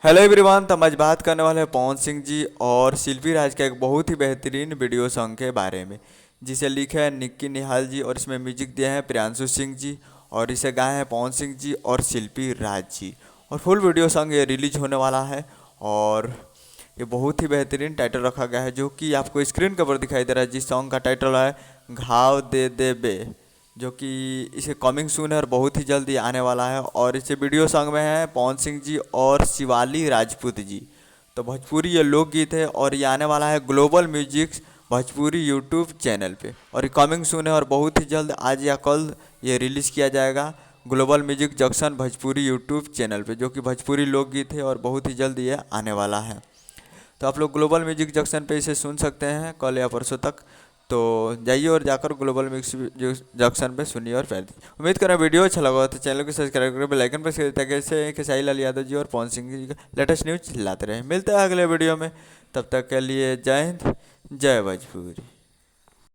Hello everyone. तो हम आज बात करने वाले हैं पवन सिंह जी और शिल्पी राज का एक बहुत ही बेहतरीन वीडियो सॉन्ग के बारे में, जिसे लिखा है निक्की निहाल जी और इसमें म्यूजिक दिया है प्रियांशु सिंह जी और इसे गाए हैं पवन सिंह जी और शिल्पी राज जी। और फुल वीडियो सॉन्ग ये रिलीज होने वाला है और ये बहुत ही बेहतरीन टाइटल रखा गया है, जो कि आपको स्क्रीन के ऊपर दिखाई दे रहा है। जिस सॉन्ग का टाइटल है घाव दे दे बे, जो कि इसे कमिंग सून है और बहुत ही जल्दी आने वाला है। और इसे वीडियो सॉन्ग में है पवन सिंह जी और शिवाली राजपूत जी। तो भोजपुरी ये लोकगीत है और ये आने वाला है global music Bhojpuri YouTube channel पे और ये कमिंग सून है और बहुत ही जल्द आज या कल ये रिलीज़ किया जाएगा global music junction Bhojpuri YouTube channel पे, जो कि भोजपुरी लोकगीत है और बहुत ही जल्द ये आने वाला है। तो आप लोग ग्लोबल म्यूजिक जंक्शन पे इसे सुन सकते हैं कल या परसों तक। तो जाइए और जाकर ग्लोबल म्यूजिक जंक्शन पे सुनिए और प्यार दीजिए। उम्मीद करें वीडियो अच्छा लगा तो चैनल को सब्सक्राइब करें, बेल आइकन पर शेयर ताकि ऐसे खेसारी लाल यादव जी और पवन सिंह जी का लेटेस्ट न्यूज लाते रहें। मिलते हैं अगले वीडियो में, तब तक के लिए जय हिंद, जय भोजपुरी।